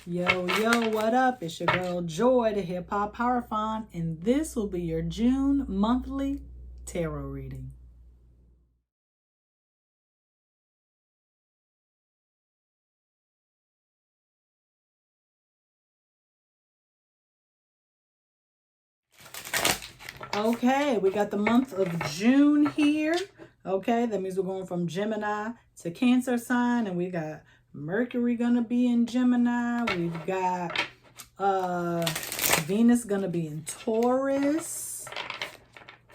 Yo, yo, what up? It's your girl Joy, the Hip Hop Powerfon, and this will be your June monthly tarot reading. Okay, we got the month of June here. Okay, that means we're going from Gemini to Cancer sign, and we got Mercury gonna be in Gemini. We've got Venus gonna be in Taurus.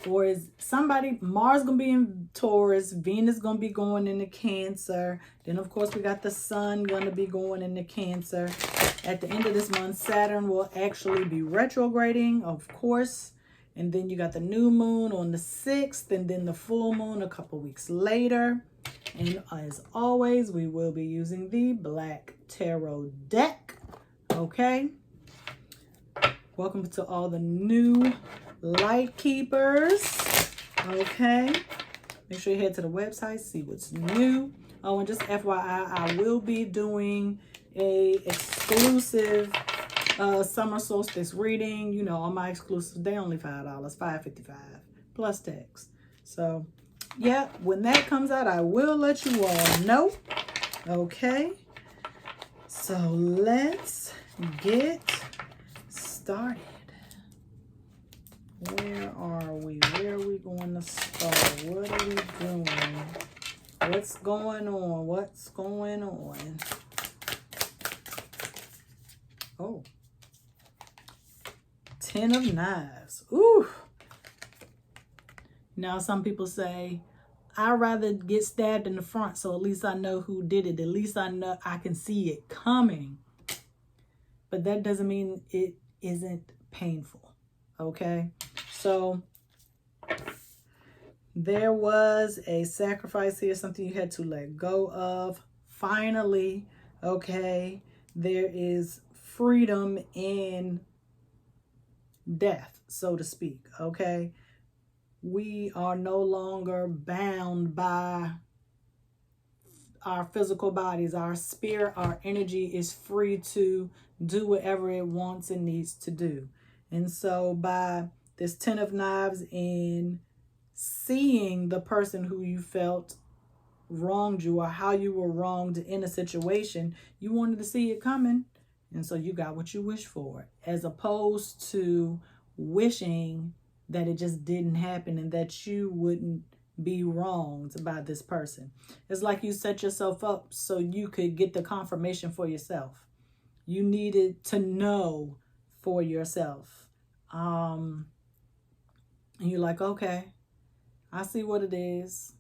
Or is somebody, Mars gonna be in Taurus, Venus gonna be going into Cancer. Then of course we got the Sun gonna be going into Cancer. At the end of this month, Saturn will actually be retrograding, of course. And then you got the new moon on the 6th, and then the full moon a couple weeks later. And as always, we will be using the Black Tarot deck. Okay. Welcome to all the new light keepers. Okay. Make sure you head to the website, see what's new. Oh, and just FYI, I will be doing a exclusive summer solstice reading. You know, on my exclusive, they only $5, $5.55 plus tax. So yeah, when that comes out, I will let you all know. Okay, so let's get started. Where are we going to start? What are we doing? What's going on? Oh, 10 of Knives. Ooh. Now, some people say, I'd rather get stabbed in the front, so at least I know who did it. At least I know I can see it coming. But that doesn't mean it isn't painful. Okay? So, there was a sacrifice here, something you had to let go of. Finally, okay, there is freedom in death, so to speak, okay? We are no longer bound by our physical bodies. Our spirit, our energy is free to do whatever it wants and needs to do. And so by this 10 of Knives and seeing the person who you felt wronged you or how you were wronged in a situation, you wanted to see it coming. And so you got what you wished for, as opposed to wishing that it just didn't happen and that you wouldn't be wronged by this person. It's like you set yourself up so you could get the confirmation for yourself. You needed to know for yourself. And you're like, okay, I see what it is.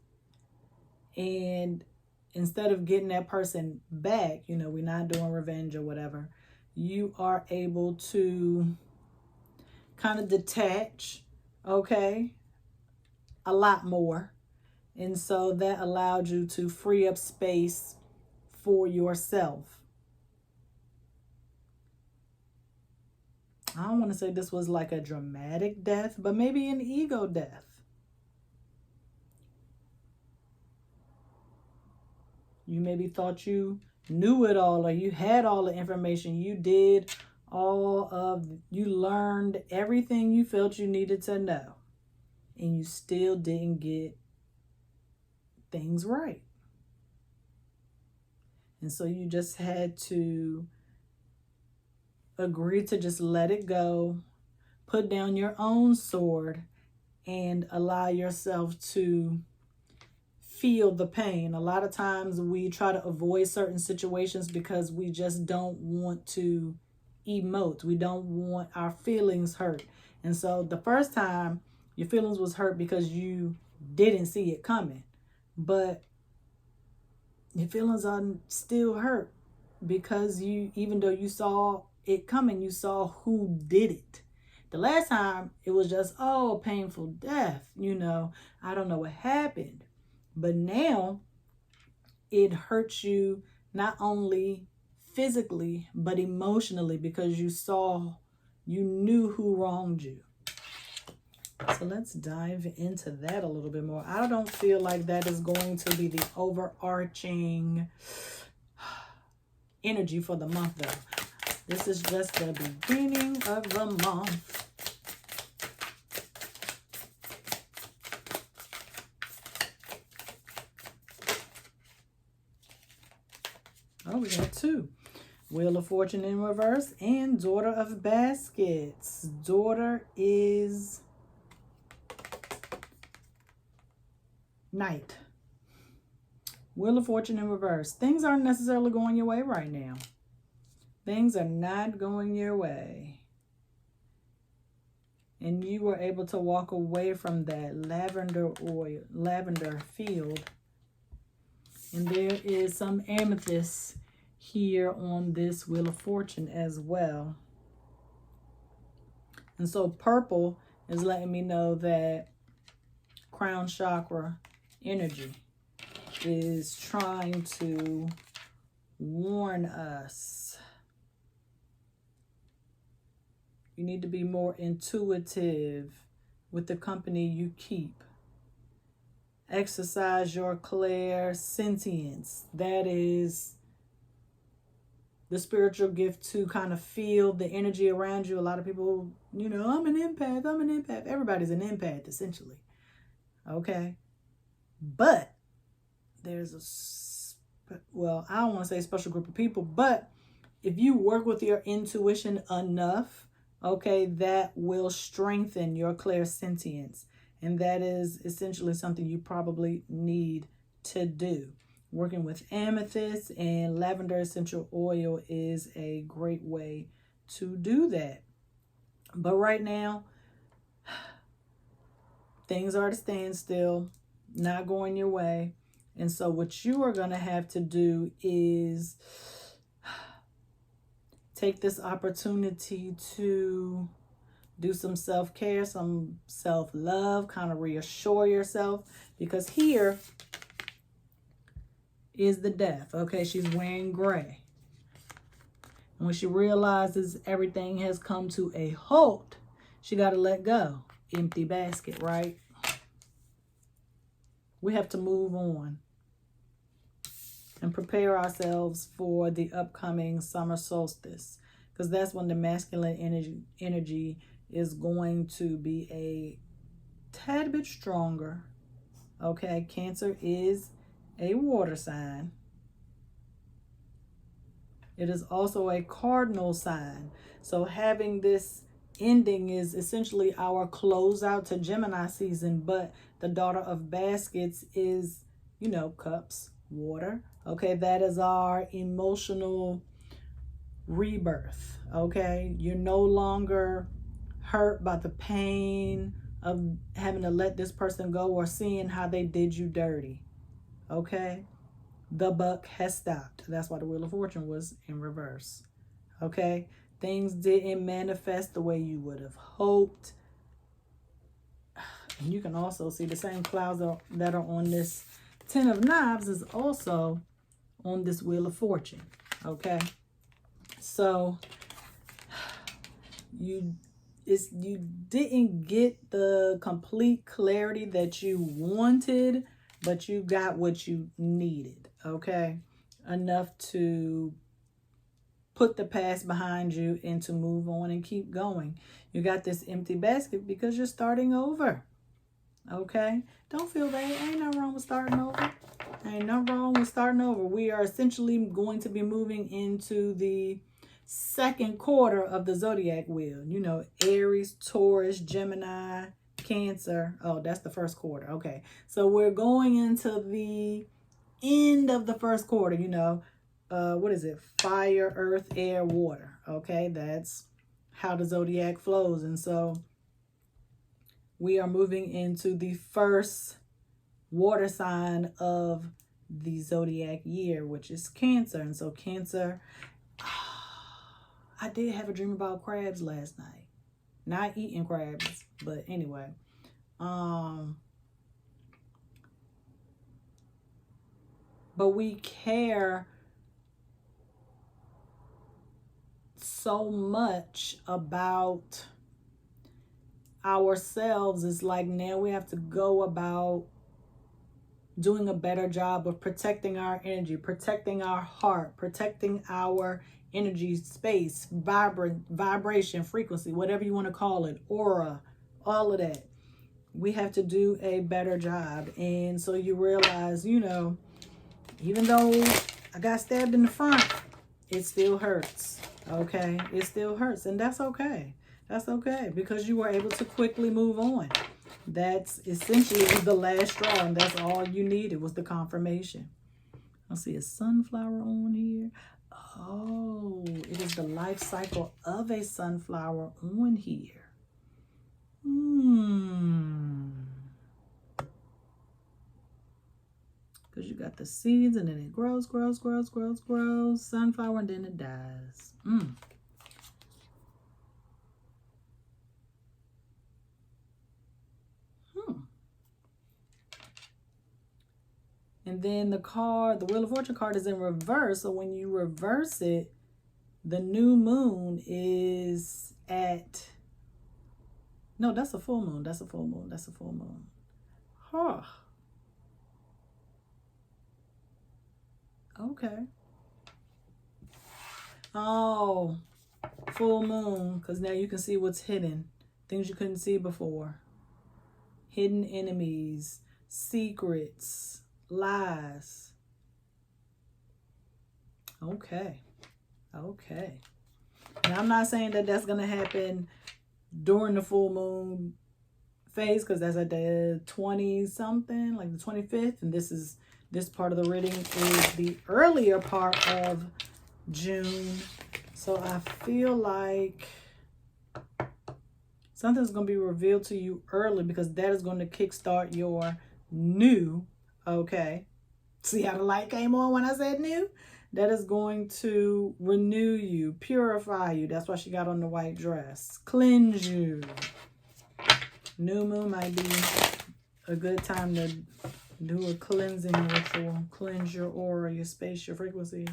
And instead of getting that person back, you know, we're not doing revenge or whatever, you are able to kind of detach, okay, a lot more. And so that allowed you to free up space for yourself. I don't want to say this was like a dramatic death, but maybe an ego death. You maybe thought you knew it all, or you had all the information. You did you learned everything you felt you needed to know, and you still didn't get things right. And so you just had to agree to just let it go, put down your own sword, and allow yourself to feel the pain. A lot of times we try to avoid certain situations because we just don't want to emote. We don't want our feelings hurt. And so the first time your feelings was hurt because you didn't see it coming. But your feelings are still hurt because even though you saw it coming, you saw who did it. The last time it was just, oh, painful death. You know, I don't know what happened. But now it hurts you not only physically, but emotionally, because you knew who wronged you. So let's dive into that a little bit more. I don't feel like that is going to be the overarching energy for the month, though. This is just the beginning of the month. Oh, we got two. Wheel of Fortune in reverse and Daughter of Baskets. Daughter is Knight. Wheel of Fortune in reverse. Things aren't necessarily going your way right now. Things are not going your way. And you were able to walk away from that lavender field. And there is some amethyst here on this Wheel of Fortune as well. And so purple is letting me know that crown chakra energy is trying to warn us. You need to be more intuitive with the company you keep. Exercise your clairsentience. That is the spiritual gift to kind of feel the energy around you. A lot of people, you know, I'm an empath. Everybody's an empath, essentially. Okay? But there's well, I don't want to say special group of people, but if you work with your intuition enough, okay, that will strengthen your clairsentience. And that is essentially something you probably need to do. Working with amethyst and lavender essential oil is a great way to do that. But right now, things are at a standstill, not going your way. And so what you are going to have to do is take this opportunity to do some self-care, some self-love, kind of reassure yourself. Because here is the Death. Okay, she's wearing gray. And when she realizes everything has come to a halt, she got to let go. Empty basket, right? We have to move on and prepare ourselves for the upcoming summer solstice, because that's when the masculine energy is going to be a tad bit stronger. Okay, Cancer is a water sign. It is also a cardinal sign. So having this ending is essentially our closeout to Gemini season, but the Daughter of Baskets is, you know, cups, water. Okay, that is our emotional rebirth. Okay, you're no longer hurt by the pain of having to let this person go or seeing how they did you dirty. Okay, the buck has stopped. That's why the Wheel of Fortune was in reverse. Okay, things didn't manifest the way you would have hoped. And you can also see the same clouds that are on this Ten of Knives is also on this Wheel of Fortune. Okay, so you didn't get the complete clarity that you wanted, but you got what you needed. Okay, enough to put the past behind you and to move on and keep going. You got this empty basket because you're starting over. Okay, don't feel bad. Ain't nothing wrong with starting over. Ain't nothing wrong with starting over. We are essentially going to be moving into the second quarter of the zodiac wheel. You know, Aries, Taurus, Gemini, Cancer. Oh, that's the first quarter. Okay, so we're going into the end of the first quarter. You know, what is it? Fire, earth, air, water. Okay, that's how the zodiac flows. And so we are moving into the first water sign of the zodiac year, which is Cancer. And so Cancer, I did have a dream about crabs last night. Not eating crabs, but anyway. But we care so much about ourselves. It's like now we have to go about doing a better job of protecting our energy, protecting our heart, protecting our energy, space, vibration, frequency, whatever you want to call it, aura, all of that. We have to do a better job. And so you realize, you know, even though I got stabbed in the front, it still hurts. Okay? It still hurts. And that's okay. That's okay, because you were able to quickly move on. That's essentially the last straw, and that's all you needed was the confirmation. I see a sunflower on here. Oh, it is the life cycle of a sunflower on here. Because you got the seeds, and then it grows, sunflower, and then it dies. And then the card, the Wheel of Fortune card, is in reverse. So when you reverse it, the new moon is at... No, that's a full moon. That's a full moon. That's a full moon. Huh. Okay. Oh, full moon. Because now you can see what's hidden. Things you couldn't see before. Hidden enemies. Secrets. Lies. Okay. Okay. And I'm not saying that that's going to happen during the full moon phase, because that's at the 20-something, like the 25th. And this part of the reading is the earlier part of June. So I feel like something's going to be revealed to you early, because that is going to kickstart your new... Okay. See how the light came on when I said new? That is going to renew you, purify you. That's why she got on the white dress. Cleanse you. New moon might be a good time to do a cleansing ritual. Cleanse your aura, your space, your frequency.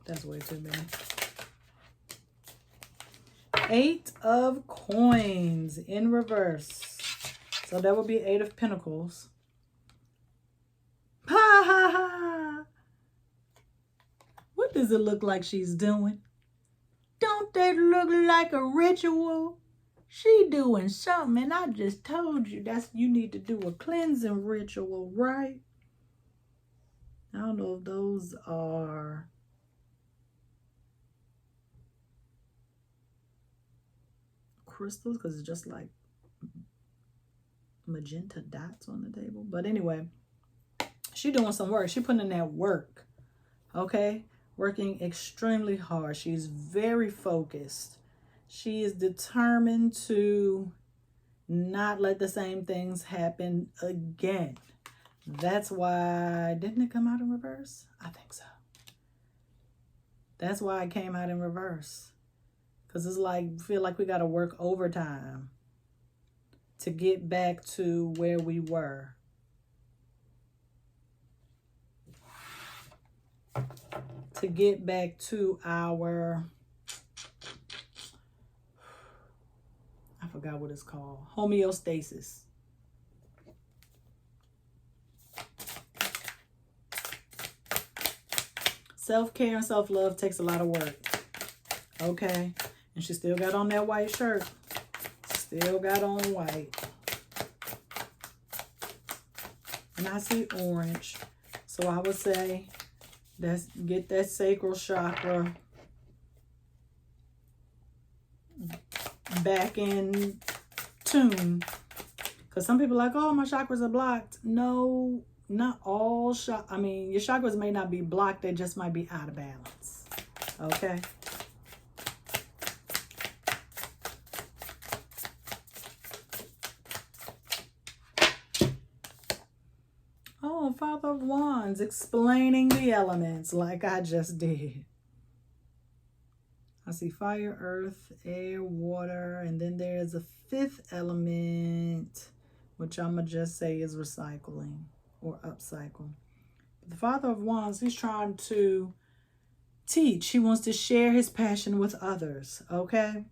That's way too many. 8 of coins in reverse. So that would be 8 of pentacles. Ha ha ha. What does it look like she's doing? Don't that look like a ritual? She doing something, and I just told you you need to do a cleansing ritual, right? I don't know if those are... crystals, because it's just like magenta dots on the table. But anyway, she doing some work. She putting in that work. Okay, working extremely hard. She's very focused. She is determined to not let the same things happen again. That's why... Didn't it come out in reverse? I think so. That's why it came out in reverse. Because it's like, feel like we got to work overtime to get back to where we were. To get back to our... I forgot what it's called. Homeostasis. Self-care and self-love takes a lot of work. Okay? And she still got on that white shirt. Still got on white. And I see orange. So I would say, get that sacral chakra back in tune. Because some people are like, oh, my chakras are blocked. No, not all I mean, your chakras may not be blocked. They just might be out of balance. Okay? Oh, Father of Wands, explaining the elements like I just did. I see fire, earth, air, water, and then there's a 5th element, which I'm going to just say is recycling or upcycle. The Father of Wands, he's trying to teach. He wants to share his passion with others, okay?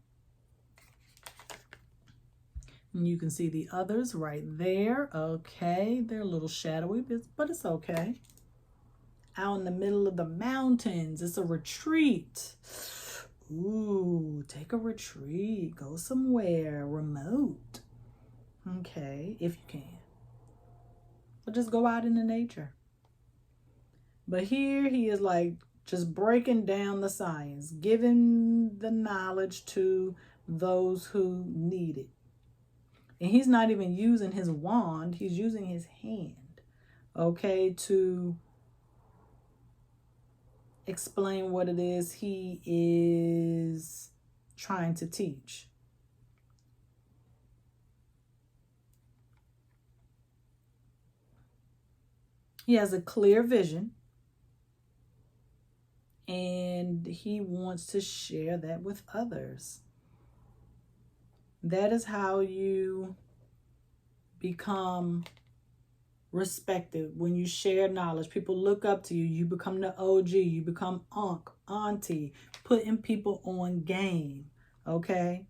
And you can see the others right there. Okay, they're a little shadowy, but it's okay. Out in the middle of the mountains. It's a retreat. Ooh, take a retreat. Go somewhere remote. Okay, if you can. But just go out into nature. But here he is like just breaking down the science, giving the knowledge to those who need it. And he's not even using his wand. He's using his hand, okay, to explain what it is he is trying to teach. He has a clear vision, and he wants to share that with others. That is how you become respected. When you share knowledge, people look up to you. You become the OG. You become unc, auntie, putting people on game. Okay?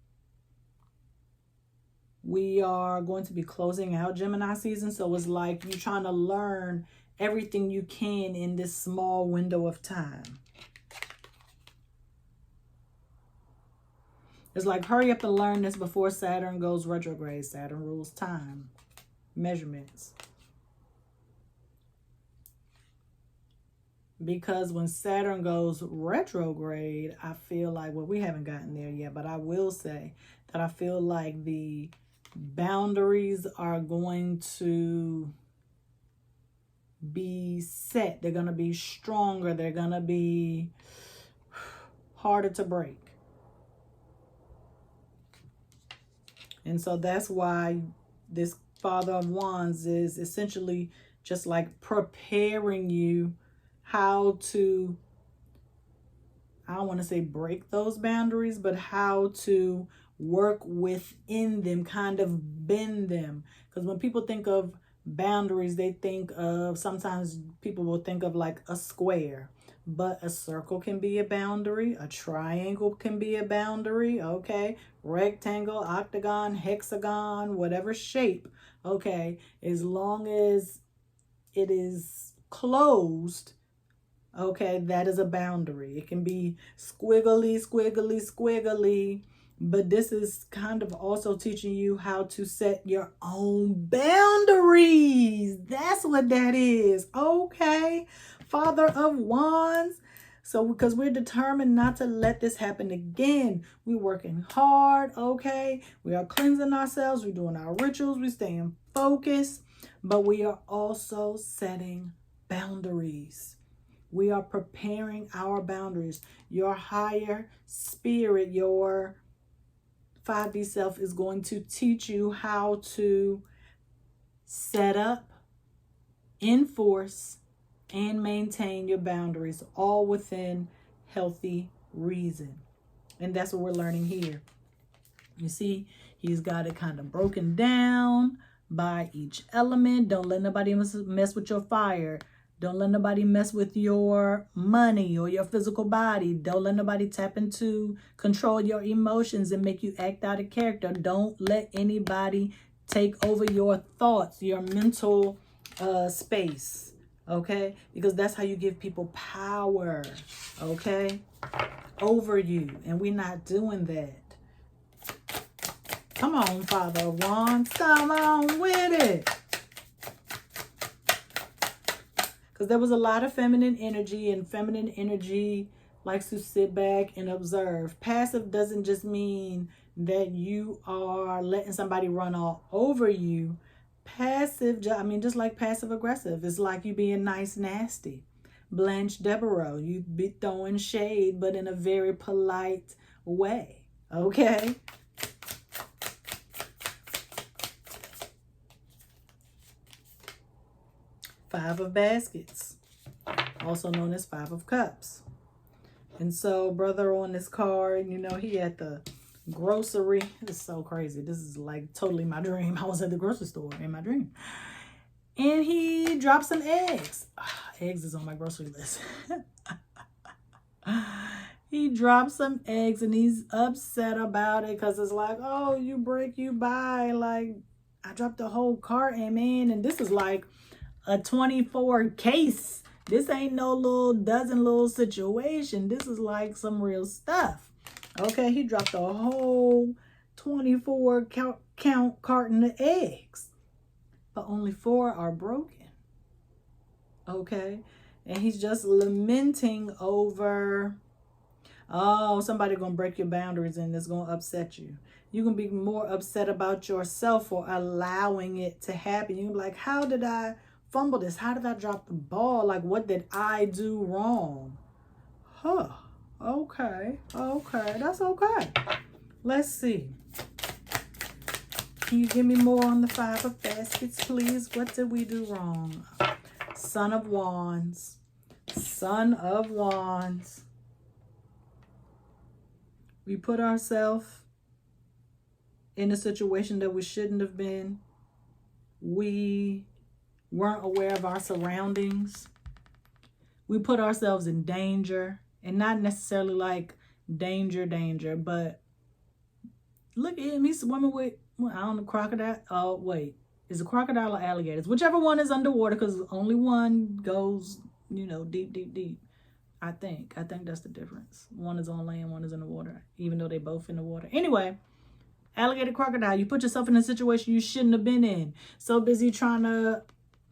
We are going to be closing out Gemini season, so it's like you're trying to learn everything you can in this small window of time. It's like, hurry up and learn this before Saturn goes retrograde. Saturn rules time, measurements. Because when Saturn goes retrograde, I feel like, well, we haven't gotten there yet, but I will say that I feel like the boundaries are going to be set. They're going to be stronger. They're going to be harder to break. And so that's why this Father of Wands is essentially just like preparing you how to, I don't want to say break those boundaries, but how to work within them, kind of bend them. Because when people think of boundaries, they think of, sometimes people will think of like a square. But a circle can be a boundary. A triangle can be a boundary. Okay. Rectangle, octagon, hexagon, whatever shape. Okay. As long as it is closed, okay, that is a boundary. It can be squiggly, squiggly, squiggly. But this is kind of also teaching you how to set your own boundaries. That's what that is. Okay. Father of Wands. So because we're determined not to let this happen again. We're working hard. Okay. We are cleansing ourselves. We're doing our rituals. We're staying focused. But we are also setting boundaries. We are preparing our boundaries. Your higher spirit, your 5D self is going to teach you how to set up, enforce, and maintain your boundaries, all within healthy reason. And that's what we're learning here. You see, he's got it kind of broken down by each element. Don't let nobody mess with your fire. Don't let nobody mess with your money or your physical body. Don't let nobody tap into, control your emotions and make you act out of character. Don't let anybody take over your thoughts, your mental space. Okay? Because that's how you give people power. Okay? Over you. And we're not doing that. Come on, Father of Wands. Come on with it. Because there was a lot of feminine energy, and feminine energy likes to sit back and observe. Passive doesn't just mean that you are letting somebody run all over you. Passive, I mean, just like passive aggressive, it's like you being nice, nasty. Blanche Devereaux, you be throwing shade, but in a very polite way. Okay? Five of Baskets, also known as Five of Cups. And so, brother on this card, you know, he at the grocery. This is so crazy. This is like totally my dream. I was at the grocery store in my dream. And he dropped some eggs. Eggs is on my grocery list. He dropped some eggs and he's upset about it because it's like, oh, you break, you buy. Like, I dropped the whole carton, man. And this is like a 24 case. This ain't no little dozen little situation. This is like some real stuff. Okay, he dropped a whole 24 count carton of eggs. But only 4 are broken. Okay? And he's just lamenting over, oh, somebody gonna break your boundaries and it's gonna upset you. You're gonna be more upset about yourself for allowing it to happen. You're like, how did I fumble this? How did I drop the ball? Like, what did I do wrong? Huh. Okay. Okay. That's okay. Let's see. Can you give me more on the 5 of baskets, please? What did we do wrong? Son of Wands. Son of Wands. We put ourselves in a situation that we shouldn't have been. We weren't aware of our surroundings. We put ourselves in danger, and not necessarily like danger, but look at him. He's swimming with, I don't know, crocodile. Oh, wait. Is it crocodile or alligators? Whichever one is underwater, because only one goes, deep. I think that's the difference. One is on land, one is in the water, even though they both in the water. Anyway, alligator, crocodile, you put yourself in a situation you shouldn't have been in. So busy trying to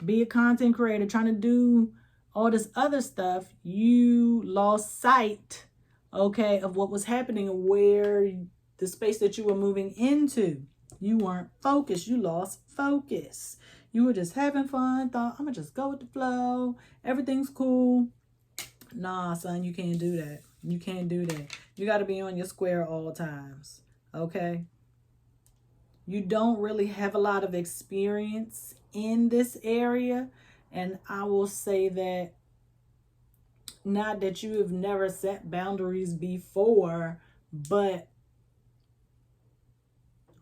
be a content creator, trying to do all this other stuff, you lost sight, okay, of what was happening and where the space that you were moving into. You weren't focused. You lost focus. You were just having fun, thought, I'm going to just go with the flow. Everything's cool. Nah, son, you can't do that. You can't do that. You got to be on your square all times, okay? You don't really have a lot of experience in this area. And I will say that, not that you have never set boundaries before, but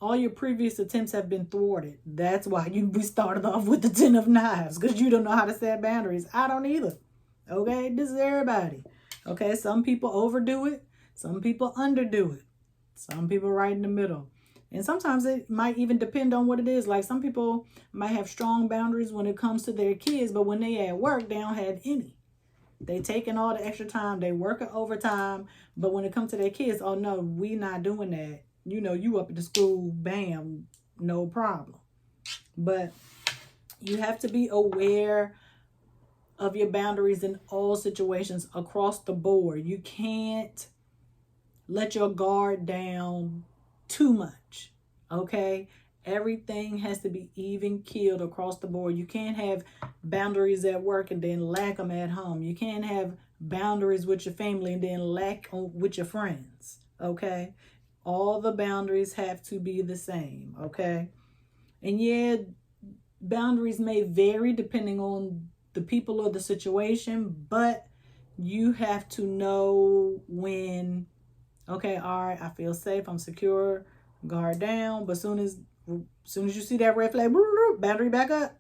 all your previous attempts have been thwarted. That's why we started off with the 10 of knives, because you don't know how to set boundaries. I don't either. Okay, this is everybody. Okay, some people overdo it. Some people underdo it. Some people right in the middle. And sometimes it might even depend on what it is. Like some people might have strong boundaries when it comes to their kids, but when they at work, they don't have any. They taking all the extra time. They working overtime. But when it comes to their kids, oh no, we not doing that. You up at the school, bam, no problem. But you have to be aware of your boundaries in all situations across the board. You can't let your guard down too much, okay? Everything has to be even keeled across the board. You can't have boundaries at work and then lack them at home. You can't have boundaries with your family and then lack with your friends, okay? All the boundaries have to be the same, okay? And yeah, boundaries may vary depending on the people or the situation, but you have to know when, okay, all right, I feel safe, I'm secure, guard down. But soon as you see that red flag, boundary back up.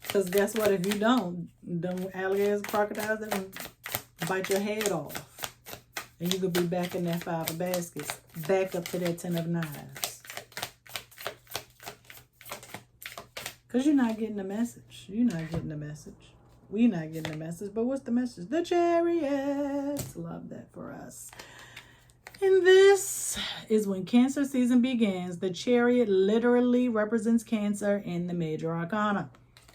Because guess what? If you don't, them alligators, crocodiles, they can bite your head off. And you could be back in that 5 of baskets, back up to that 10 of knives. Because you're not getting the message. You're not getting the message. We're not getting the message. But what's the message? The Chariots. Love that for us. And this is when Cancer season begins. The Chariot literally represents Cancer in the major arcana.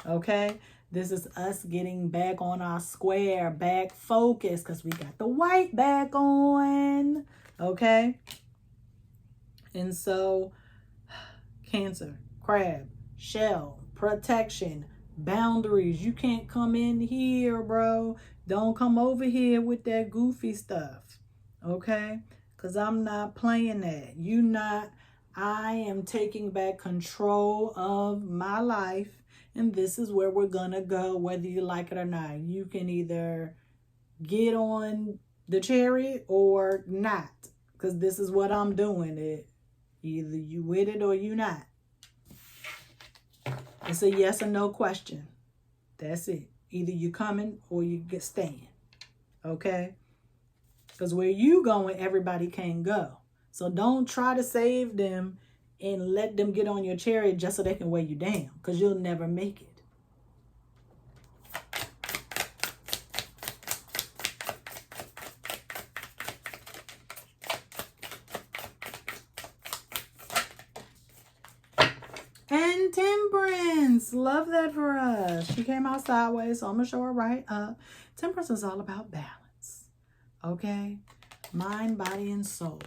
Okay? This is us getting back on our square, back focused, because we got the white back on. Okay? And so, Cancer, crab, shell, protection, boundaries. You can't come in here, bro. Don't come over here with that goofy stuff. Okay? Because I'm not playing that. You not. I am taking back control of my life. And this is where we're going to go, whether you like it or not. You can either get on the chariot or not. Because this is what I'm doing. Either you with it or you not. It's a yes or no question. That's it. Either you coming or you get staying. Okay? Because where you going, everybody can't go. So don't try to save them and let them get on your chariot just so they can weigh you down, because you'll never make it. And Temperance, love that for us. She came out sideways, so I'm going to show her right up. Temperance is all about balance, okay? Mind, body, and soul.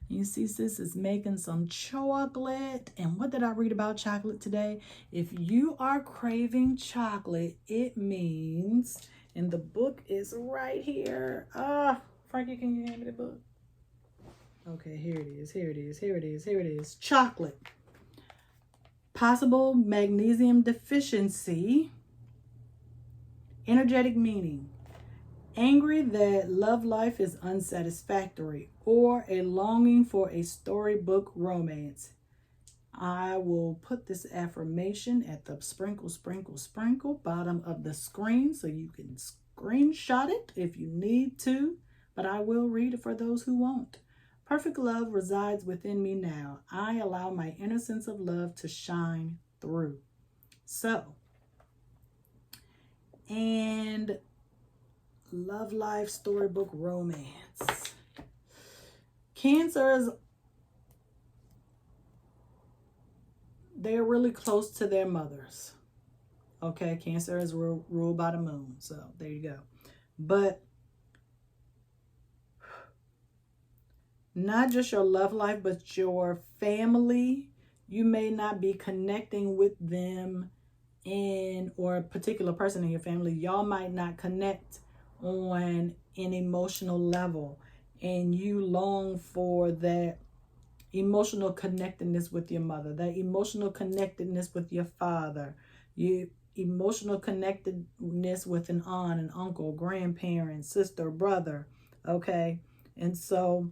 You see, sis is making some chocolate. And what did I read about chocolate today? If you are craving chocolate, it means, and the book is right here. Frankie, can you hand me the book? Okay, here it is, here it is, here it is, here it is. Chocolate. Possible magnesium deficiency. Energetic meaning. Angry that love life is unsatisfactory, or a longing for a storybook romance. I will put this affirmation at the sprinkle, sprinkle, sprinkle bottom of the screen so you can screenshot it if you need to, but I will read it for those who won't. Perfect love resides within me now. I allow my innocence of love to shine through. So, and love life, storybook, romance. Cancers, they're really close to their mothers. Okay, Cancer is ruled by the moon. So there you go. But not just your love life, but your family. You may not be connecting with them or a particular person in your family. Y'all might not connect on an emotional level, and you long for that emotional connectedness with your mother, that emotional connectedness with your father, your emotional connectedness with an aunt, an uncle, grandparent, sister, brother. Okay, and so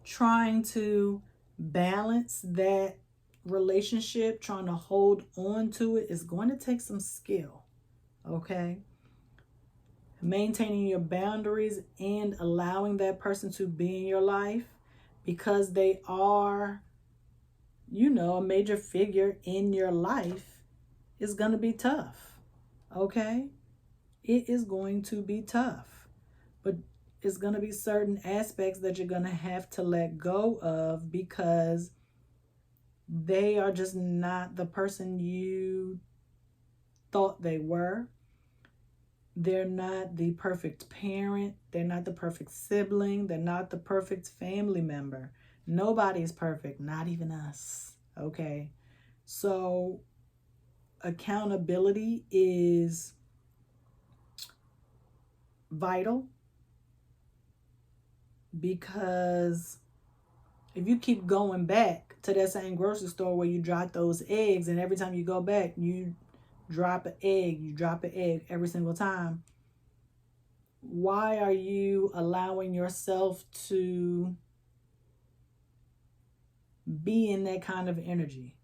trying to balance that relationship, trying to hold on to it, is going to take some skill. Okay, maintaining your boundaries and allowing that person to be in your life because they are, a major figure in your life is going to be tough. Okay, it is going to be tough, but it's going to be certain aspects that you're going to have to let go of because they are just not the person you thought they were. They're not the perfect parent. They're not the perfect sibling. They're not the perfect family member. Nobody's perfect, not even us. Okay? So accountability is vital, because if you keep going back to that same grocery store where you dropped those eggs, and every time you go back, you drop an egg every single time, why are you allowing yourself to be in that kind of energy?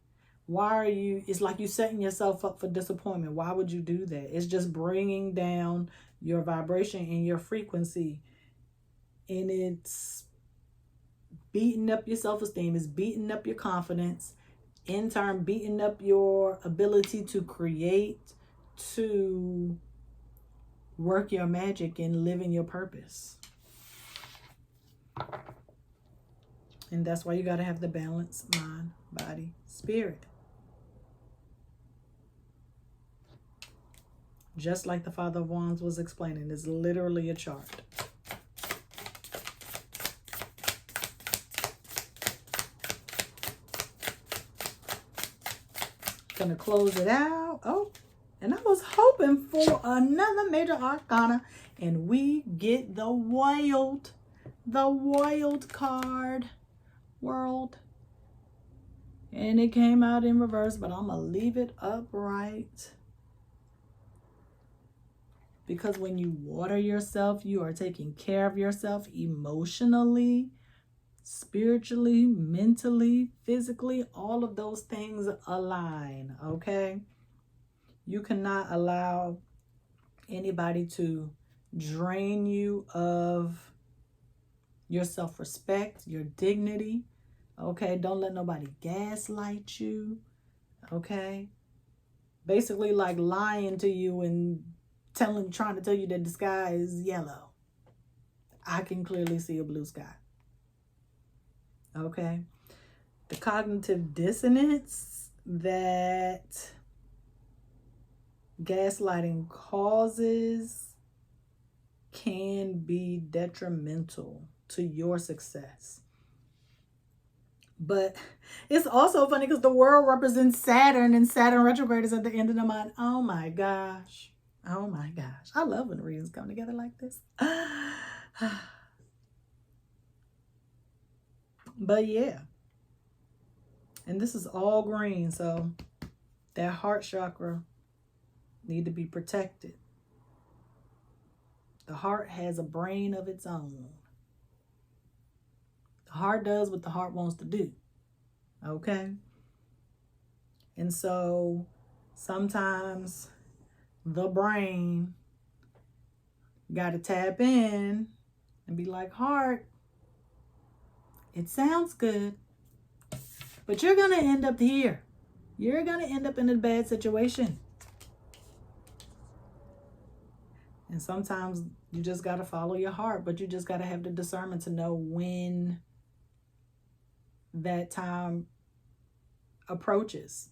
It's like you setting yourself up for disappointment. Why would you do that? It's just bringing down your vibration and your frequency, and it's beating up your self-esteem, it's beating up your confidence, in turn beating up your ability to create, to work your magic and live in your purpose. And that's why you got to have the balance, mind, body, spirit. Just like the Father of Wands was explaining, it's literally a chart. Gonna close it out. Oh, and I was hoping for another major arcana, and we get the wild card, world. And it came out in reverse, but I'm gonna leave it upright. Because when you water yourself, you are taking care of yourself emotionally, spiritually, mentally, physically. All of those things align, okay? You cannot allow anybody to drain you of your self-respect, your dignity. Okay, don't let nobody gaslight you. Okay, basically like lying to you and trying to tell you that the sky is yellow. I can clearly see a blue sky. Okay, the cognitive dissonance that gaslighting causes can be detrimental to your success. But it's also funny because the world represents Saturn, and Saturn retrograde is at the end of the month. Oh my gosh. Oh my gosh. I love when readings come together like this. But yeah. And this is all green, so that heart chakra need to be protected. The heart has a brain of its own. The heart does what the heart wants to do. Okay? And so sometimes the brain got to tap in and be like, heart, it sounds good, but you're going to end up here. You're going to end up in a bad situation. And sometimes you just got to follow your heart, but you just got to have the discernment to know when that time approaches.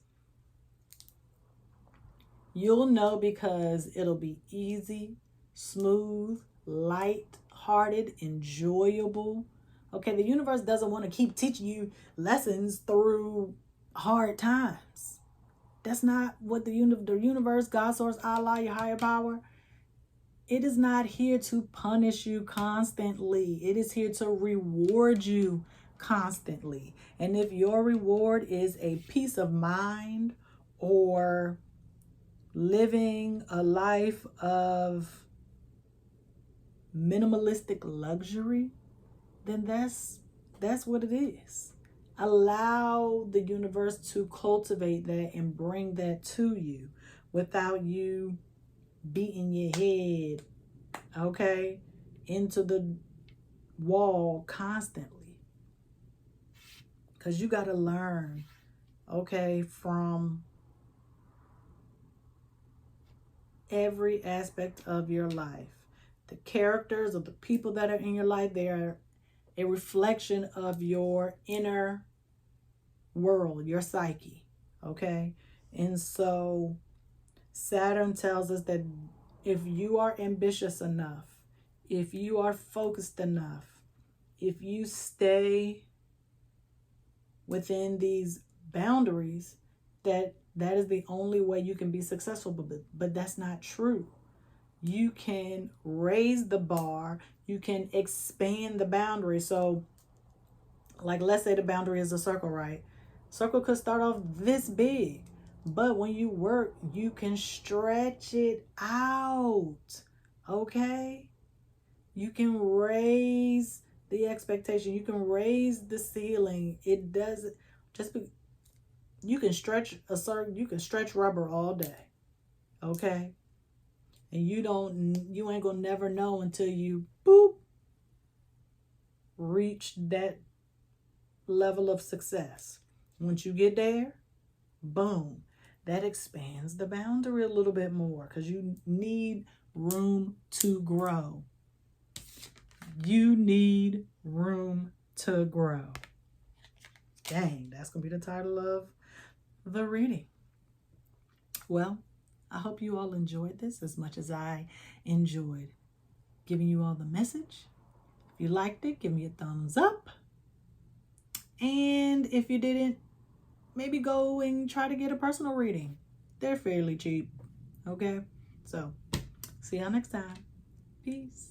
You'll know because it'll be easy, smooth, light-hearted, enjoyable. Okay, the universe doesn't want to keep teaching you lessons through hard times. That's not what the universe, God, source, Allah, your higher power, it is not here to punish you constantly. It is here to reward you constantly. And if your reward is a peace of mind or living a life of minimalistic luxury, then that's what it is. Allow the universe to cultivate that and bring that to you without you beating your head, okay, into the wall constantly. Because you got to learn, okay, from every aspect of your life. The characters of the people that are in your life, they are a reflection of your inner world, your psyche, okay? And so Saturn tells us that if you are ambitious enough, if you are focused enough, if you stay within these boundaries, that is the only way you can be successful. But that's not true. You can raise the bar. You can expand the boundary. So, like, let's say the boundary is a circle, right? Circle could start off this big. But when you work, you can stretch it out, okay? You can raise the expectation. You can raise the ceiling. It doesn't you can stretch you can stretch rubber all day, okay? And you ain't gonna never know until you boop reach that level of success. Once you get there, boom. That expands the boundary a little bit more because you need room to grow. You need room to grow. Dang, that's going to be the title of the reading. Well, I hope you all enjoyed this as much as I enjoyed giving you all the message. If you liked it, give me a thumbs up. And if you didn't, maybe go and try to get a personal reading. They're fairly cheap. Okay? So, see y'all next time. Peace.